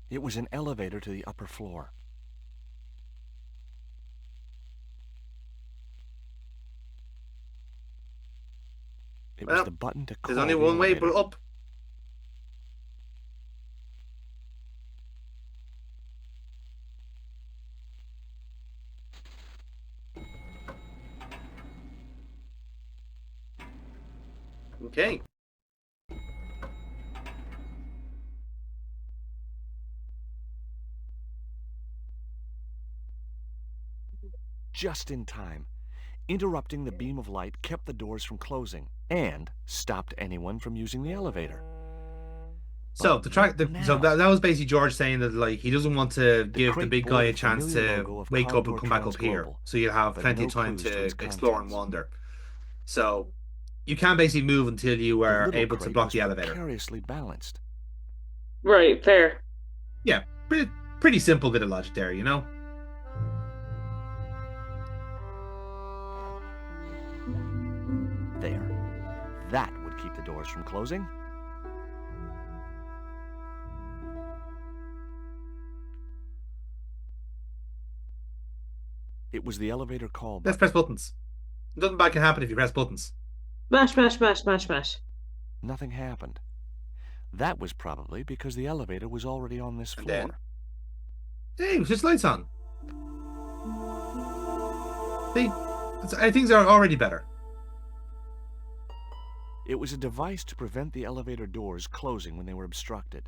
It was an elevator to the upper floor. It was Well, the button to there's call only the one way, elevator. but up. Okay. Just in time. Interrupting the beam of light kept the doors from closing and stopped anyone from using the elevator. So But what so now? that was basically George saying that like he doesn't want to The give the crate big bore guy a the chance familiar to logo of wake up and Condor come back up here, Transglobal, so you'll have but plenty no of time clues to to its explore and contents. wander. So you can't basically move until you The are little able to crate block was the elevator. precariously balanced. Right, fair. Yeah, pretty simple bit of logic there, you know. There. That would keep the doors from closing. It was the elevator call Let's button. press buttons. Nothing bad can happen if you press buttons. Mash, mash, mash, mash, mash. Nothing happened. That was probably because the elevator was already on this And then, floor. hey, switch lights on. See, things are already better. It was a device to prevent the elevator doors closing when they were obstructed.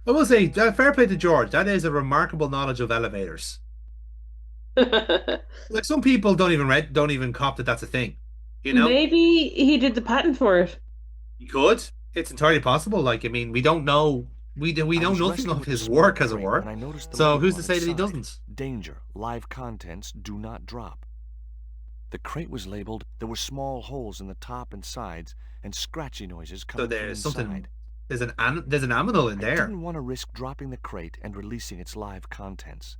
I will say, fair play to George. That is a remarkable knowledge of elevators. Like some people don't even cop that that's a thing. You know, Maybe he did the patent for it. he could. It's entirely possible. Like, I mean, we don't know. We I know was nothing wrestling of with the his small work, as it crate were. when I noticed the So label who's on to its say that he side. doesn't? Danger. Live contents do not drop. The crate was labeled. There were small holes in the top and sides and scratchy noises So coming from there's something. inside. There's an aminal in I there. didn't want to risk dropping the crate and releasing its live contents.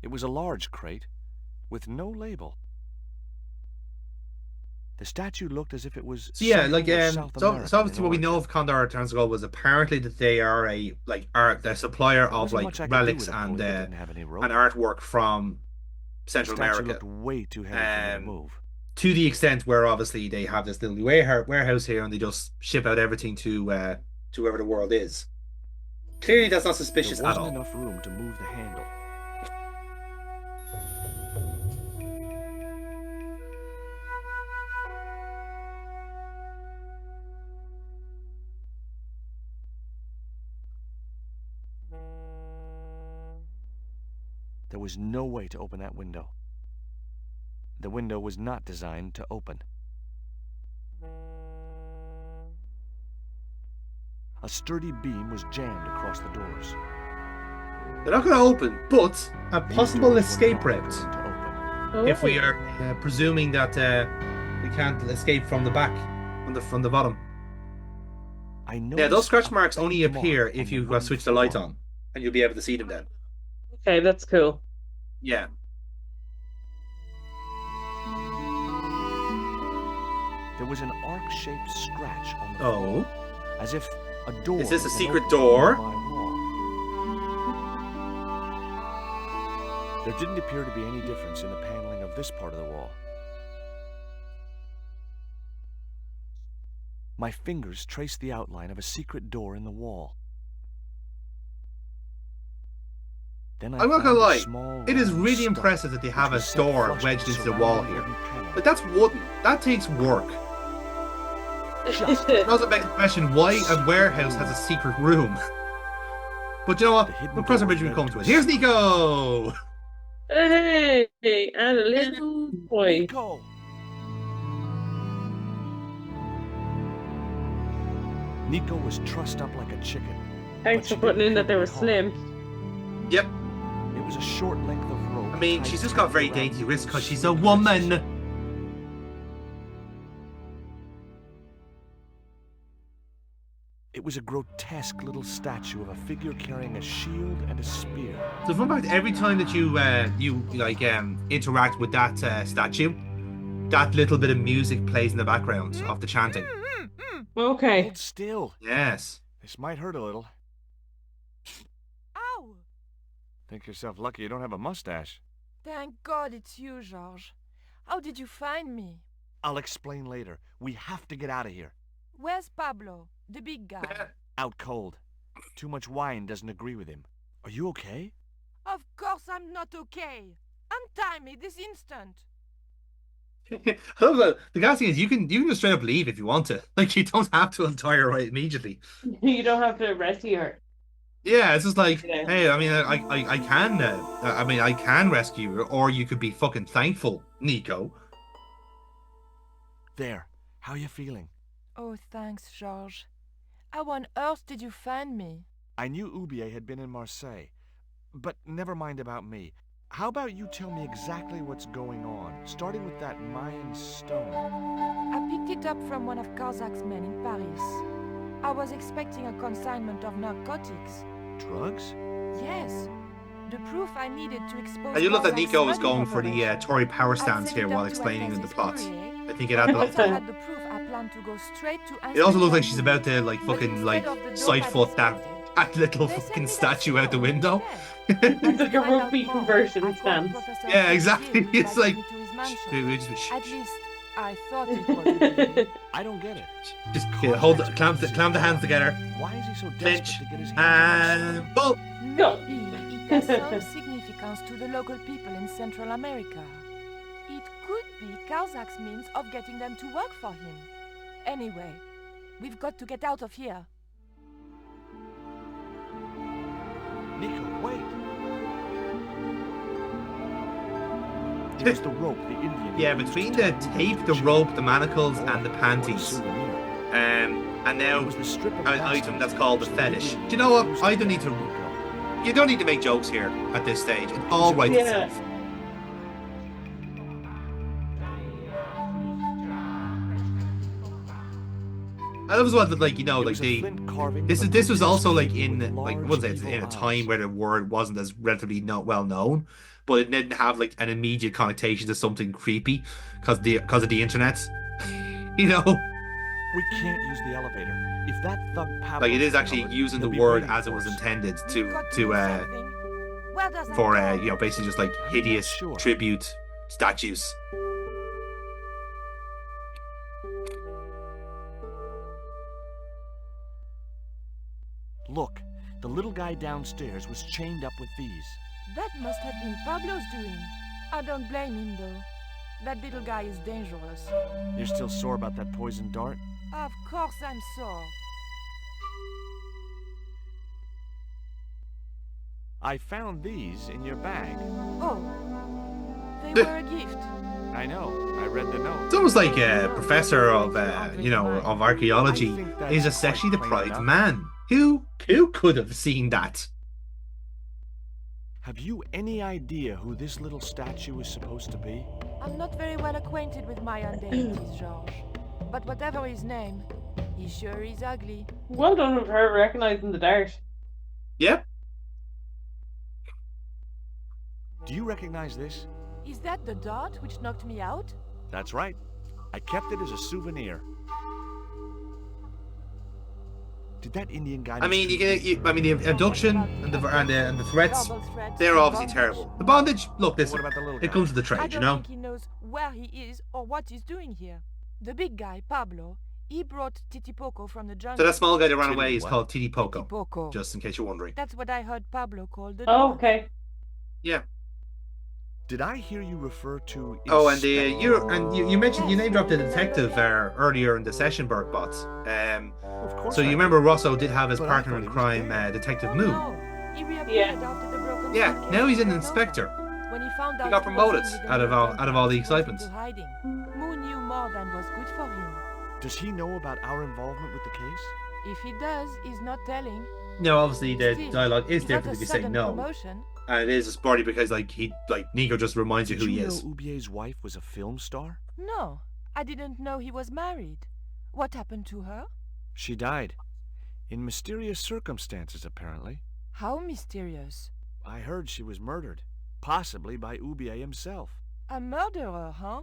It was a large crate with no label. The statue looked as if it was So yeah, like Central or South so American in obviously what we know origin. of Condor Transgold was apparently that they are a like art they're supplier There of wasn't like much I could do relics with a pulley that didn't and have any rope. artwork from The Central statue America. looked way too heavy for me to move. To the extent where obviously they have this little warehouse here and they just ship out everything to wherever the world is. Clearly, that's not There suspicious at wasn't all. enough room to move the handle. There was no way to open that window. The window was not designed to open. A sturdy beam was jammed across the doors. They're not going to open, but a These possible doors were escape not route going to open. Oh. if we are presuming that we can't escape from the back, from the bottom. I Yeah, those noticed scratch a marks faint only appear mark on if the you wooden switch the light floor. on, and you'll be able to see them then. Okay, that's cool. Yeah. There was an arc-shaped scratch on the Oh. floor, as if a door. Is this a had secret opened door? on my wall. There didn't appear to be any difference in the paneling of this part of the wall. My fingers traced the outline of a secret door in the wall. Then I'm not found gonna a lie, small it is round really stud, impressive that they have which a was set door flush wedged with into the wall surrounding here. wooden paneling. But that's wooden. That takes work. Just It also begs the question why a warehouse has a secret room. But you know what? The hidden We'll cross the door bridge when we led come to to a it. Here's secret Nico! Hey, and a little boy. Nico! Nico was trussed up like a chicken. Thanks but for she putting didn't in that they hit were me hard. slim. Yep. It was a short length of rope. I mean, tied she's just got tightly very around dainty wrists because Nico's she's a slim woman. wrists. It was a grotesque little statue of a figure carrying a shield and a spear. So fun fact, every time that you interact with that statue, that little bit of music plays in the background of the chanting. Okay. Hold still. Yes. This might hurt a little. Wow! Think yourself lucky you don't have a mustache. Thank God it's you, George. How did you find me? I'll explain later. We have to get out of here. Where's Pablo, the big guy? Out cold. Too much wine doesn't agree with him. Are you okay? Of course I'm not okay. Untie me this instant. I love that. The gas thing is you can just straight up leave if you want to. Like you don't have to untie her right immediately. You don't have to rescue her. Yeah, it's just like, Yeah. hey, I mean, I can, I can rescue her, or you could be fucking thankful, Nico. There. How you feeling? Oh, thanks, George. How on earth did you find me? I knew Ubier had been in Marseille. But never mind about me. How about you tell me exactly what's going on, starting with that Mayan stone? I picked it up from one of Karzak's men in Paris. I was expecting a consignment of narcotics. Drugs? Yes. The proof I needed to expose. I do love that Karzak's Nico was smuggling going for the operation. Tory power I'd stance set here it while up to explaining act the as plot. his courier. I think it had Once I the. had the proof, I planned to go straight to. It also looks like she's about to like But fucking instead like of the dope side I foot that expected, little they sent fucking me that statue out the stone window. instead. It's like a rugby conversion stance. Yeah, exactly. It's like At least I thought it was. I don't get it. just clamp the hands together, Why is he so clinch, desperate to get his hands on and pull. Maybe it has some significance to the local people in Central America. It could be Karzak's means of getting them to work for him. Anyway, we've got to get out of here. Nico, wait. It was the rope the Indian. Yeah, used between to the tie tape, Ubier the to rope, the manacles, or and the a panties, souvenir. and now It was the strip of an plastic item that's called the which fetish. Indian Do you know what? used I to don't need get to. Nico. You don't need to make jokes here at this stage. It all writes Yeah. itself. I love as well that like It like was a the flint carving this of is a this was also like grotesque in figure with like large, what's it evil in a eyes. time where the word wasn't as relatively not well known, but it didn't have like an immediate connotation to something creepy because of the internet. You know, We can't use the elevator. If that thug Pablo like it is actually discovered, using the he'll be word waiting as it for was us. intended We've got to do something. Where does that for go? you know basically just like I'm not hideous sure. tribute statues. Look, the little guy downstairs was chained up with these. That must have been Pablo's doing. I don't blame him though. That little guy is dangerous. You're still sore about that poison dart? Of course I'm sore. I found these in your bag. Oh, they were a gift. I know. I read the note. It's almost like a professor of of archaeology I think that's is a quite sexually plain deprived enough. man. Who could have seen that? Have you any idea who this little statue is supposed to be? I'm not very well acquainted with Mayan deities, George. But whatever his name, he sure is ugly. Well done with her recognizing the dart. Yep. Do you recognize this? Is that the dart which knocked me out? That's right. I kept it as a souvenir. Did that Indian guy? I mean, mistreat you? I mean, the abduction and the threats, Verbal threats they're and obviously bondage. terrible. The bondage, look, What listen, about the little it guy? comes with the I trade, you don't know. think he knows where he is or what he's doing here. The big guy, Pablo, he brought Titipoco from the jungle. So that small guy that ran Titty away is what? called Titi Poco, Titipoco. just in case you're wondering. That's what I heard Pablo call the Oh, dwarf. okay. Yeah. Did I hear you refer to? Oh, and Inspector- you mentioned you name dropped the detective earlier in the session, Bergbot. Of course. So I you did. remember Rosso did have his But I partner thought in he was crime, dead. Detective Oh, Moon. no. He reappeared Yeah. after the broken Yeah, suitcase now he's an was inspector. over. When he found out got he was promoted in with out of American all the cops, he went excitement. into hiding. Moon knew more than was good for him. Does he know about our involvement with the case? If he does, he's not telling. No, obviously the Still, dialogue is it's not different a if you say sudden no, promotion. and it is a sporty because Nico just reminds you Did who you he know is. Ubier's wife was a film star? No, I didn't know he was married. What happened to her? She died. In mysterious circumstances, apparently. How mysterious. I heard she was murdered. Possibly by Ubier himself. A murderer, huh?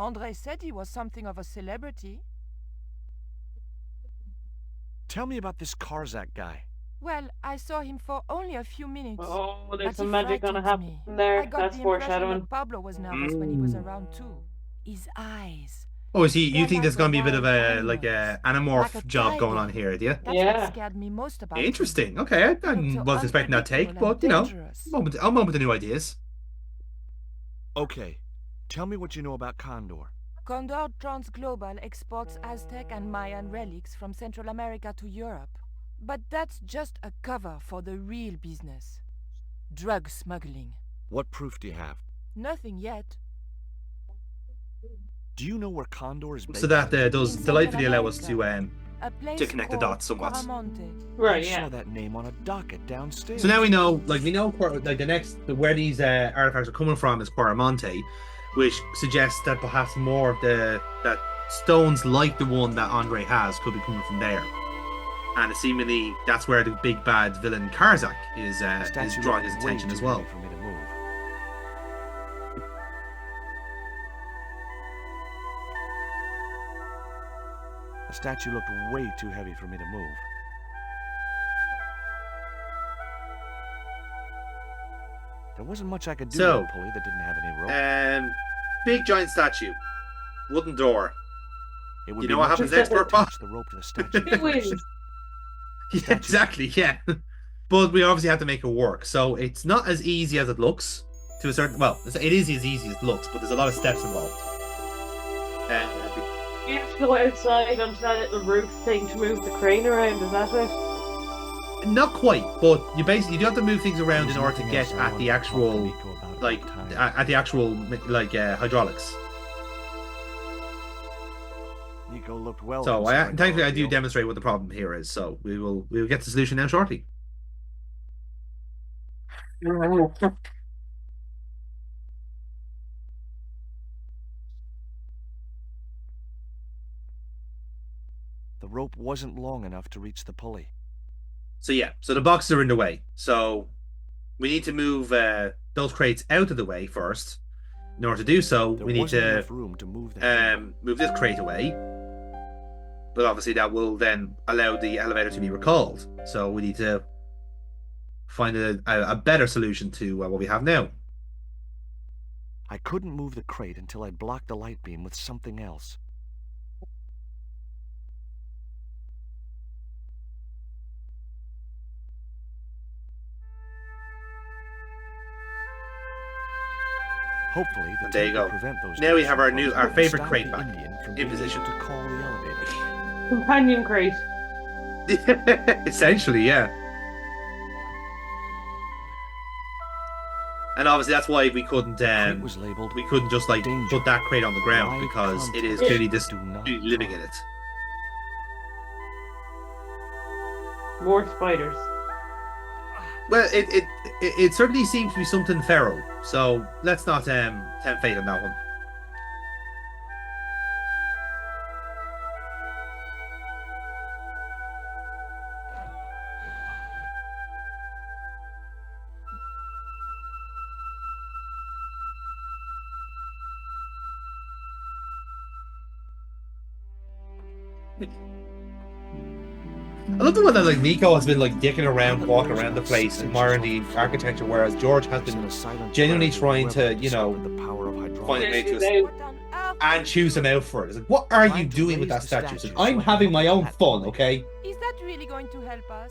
André said he was something of a celebrity. Tell me about this Karzak guy. Well, I saw him for only a few minutes. Oh, But there's he some magic gonna frightened happen me. there. I got That's the impression foreshadowing. that Pablo was nervous when he was around too. His eyes. Oh, is he? You They're think there's like gonna be a bit of wild a like a animals. anamorph Like a job going on tiger. here, do you? That's Yeah. what scared me most about him. Interesting. Okay, I He looked so wasn't expecting that take, unpredictable but and you know, dangerous. I'm open to new ideas. Okay, tell me what you know about Condor. Condor Transglobal exports Aztec and Mayan relics from Central America to Europe. But that's just a cover for the real business. Drug smuggling. What proof do you have? Nothing yet. Do you know where Condor is based? So that does In delightfully Central allow us to A place to connect the called dots somewhat. Coramonte. I Right, saw yeah. that name on a docket downstairs. So now we know like the next where these artifacts are coming from is Quaramonte, which suggests that perhaps more of that stones like the one that Andre has could be coming from there. And seemingly that's where the big bad villain Karzak is Statue drawing looked his way attention too as well. heavy for me to move. The statue looked way too heavy for me to move. There wasn't much I could do So, with a pulley that didn't have any rope. Big giant statue, wooden door. It would You be know what much happens easier next, to Bert Bob? attach the rope to the statue It wins. first. Yeah, exactly, yeah. But we obviously have to make it work. So it's not as easy as it looks to a certain... Well, it is as easy as it looks, but there's a lot of steps involved. You have to go outside onto that little roof thing to move the crane around, is that it? Not quite, but you do have to move things around in There's order to nothing get else I at wanted the to talk to actual, Nico about like, at the time. at the actual, like, hydraulics. Nico looked well. So considering thankfully our I do ordeal. demonstrate what the problem here is. So we will get the solution now shortly. The rope wasn't long enough to reach the pulley. So yeah, so the boxes are in the way. So we need to move those crates out of the way first. In order to do so, There we need wasn't to enough room to move the handle. move this crate away. But obviously that will then allow the elevator to be recalled. So we need to find a better solution to what we have now. I couldn't move the crate until I'd blocked the light beam with something else. Hopefully, the And there you tape will go. prevent those Now we guys have from our closing our and favorite stop crate the back Indian from in being position. able to call the elevator. Companion crate. Essentially, yeah. And obviously that's why we couldn't Crate was labeled just like danger. put that crate on the ground Live because it is contact. clearly just Do not living in talk. it. More spiders. Well, it certainly seems to be something feral. So let's not tempt fate on that one. I love the one that like Nico has been like dicking around, walking around the place, admiring the architecture, whereas George has been genuinely trying to, you know, find a way to What on earth and is choose him out for it. It's like, what are you doing with that statue? It's like, I'm having my own fun, okay? Is that really going to help us?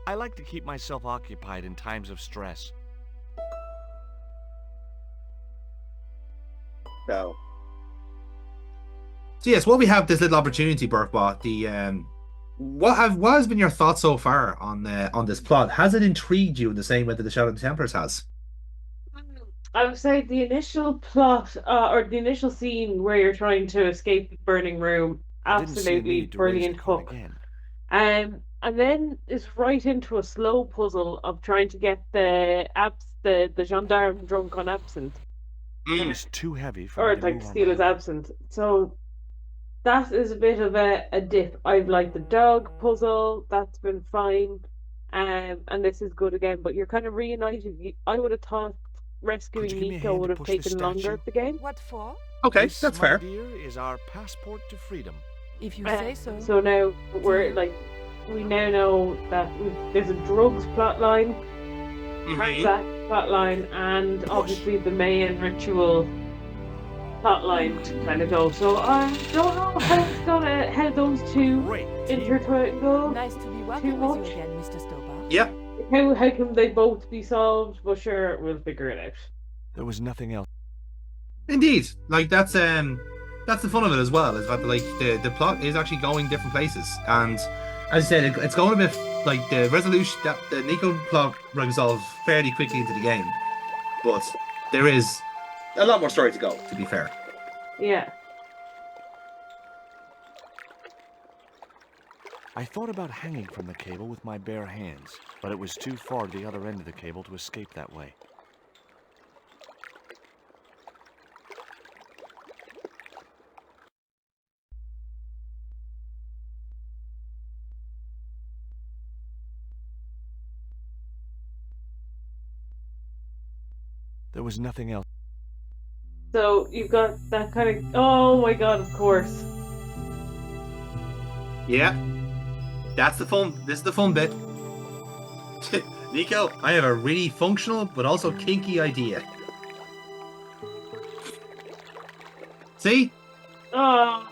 I like to keep myself occupied in times of stress. So yes, while we have this little opportunity, Burkbot, what has been your thoughts so far on this plot? Has it intrigued you in the same way that the Shadow of the Templars has? I would say the initial plot, or the initial scene where you're trying to escape the burning room, I didn't see a absolutely need to raise the brilliant card hook. again. And then it's right into a slow puzzle of trying to get the gendarme drunk on absinthe, It was too heavy for or me to like move on steal my his own. absinthe. So that is a bit of a dip. I've liked the dog puzzle, that's been fine. And this is good again, but you're kind of reunited. I would have thought rescuing Could you give me a Nico hand would to have push the taken longer statue? at the game. What for? Okay, This, that's my fair. dear, is our passport to freedom. If you say so. So now we're like we now know that there's a drugs plotline, transact plotline, and obviously the main ritual plotline to kind of go. So I don't know how those two Great. intertwine. Nice to be Too working much. with you again, Mr. Stober. Yeah. How can they both be solved? But sure, we'll figure it out. There was nothing else. Indeed, like that's the fun of it as well. Is that like the plot is actually going different places, and as I said, it's going a bit like the resolution that the Nico plot resolves fairly quickly into the game, but there is a lot more story to go. To be fair, Yeah. I thought about hanging from the cable with my bare hands, but it was too far to the other end of the cable to escape that way. There was nothing else. So you've got that kind of. Oh my god! Of course. yeah, that's the fun. This is the fun bit. Nico, I have a really functional but also kinky idea. See, Oh,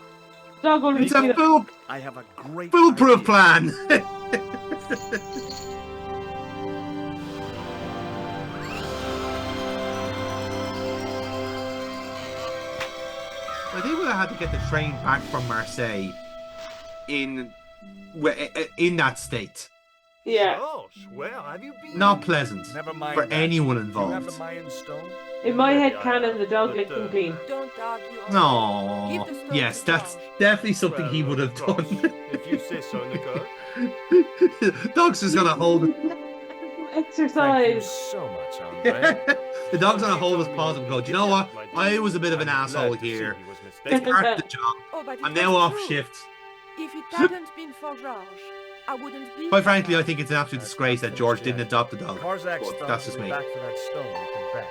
dog will it's be a I have a great foolproof idea. plan. I think we'll have to get the train back from Marseille in that state. Yeah. Gosh, where have you been? Not pleasant Never mind for that. anyone You have involved. the Mayan stone? In my head Maybe I canon, have, the dog but, licked them clean. Don't argue. No. Give the stone Yes, to that's George. definitely something he would have Of course, done. if you say so, Nico. Dog's just gonna hold it. Thank you Exercise. so much, Andre. The dog's gonna hold his paws and go, do you know what? I was a bit of an asshole here. It's part of the job. Oh, but it I'm was now off true. shift. If it hadn't been for George, I wouldn't be. Quite frankly, I think it's an absolute disgrace that George didn't adopt the dog. Karzak's But stone that's just will be me. back for that stone, you can bet.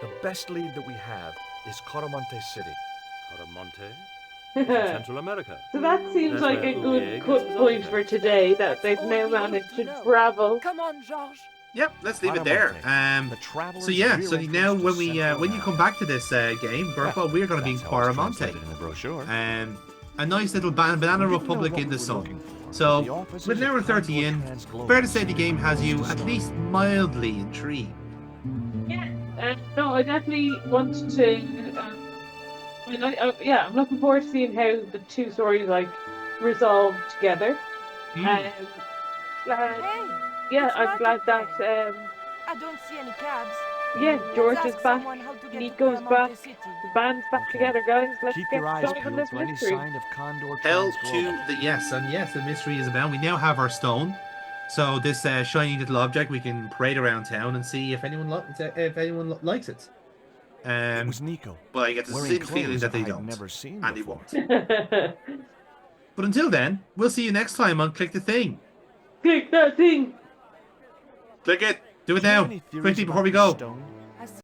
The best lead that we have is Coromonte City. Coromonte? So Central America. that seems That's like where a good Uwe cut gets his point own for place. today. That That's they've all now we need managed to to know. travel. Come on, George. Yep, let's leave it there. The travelers So yeah, so veer now into when we Central when you come back to this game, Burpo, we're going to be in That's how it's Quaramonte. translated in the brochure. A nice little banana We didn't know republic what in we the were sun. looking for. So, The officers with an of hour and 30 Concord in, Transglobal fair to say the game has you told at us least mildly intrigued. Yeah. No, I definitely want to. Yeah, I'm looking forward to seeing how the two stories resolve together. Hey, Yeah, it's I'm market glad that day. I don't see any cabs. George Let's is ask back, someone how to get Nico's to back, Caramonte City. the band's back Okay. together, guys. Let's Keep get your eyes solving peeled this for any mystery. sign of Condor Hell to Transglobal. the yes, and yes, the mystery is abound. We now have our stone, so this shiny little object we can parade around town and see if anyone likes it. It was Nico. But I get the Wearing feeling clothes that they I'd don't, never seen and they before. won't. But until then, we'll see you next time on Click the Thing. Click that thing. Click it. Do it Do you have now, any theories quickly about before we the go. stone?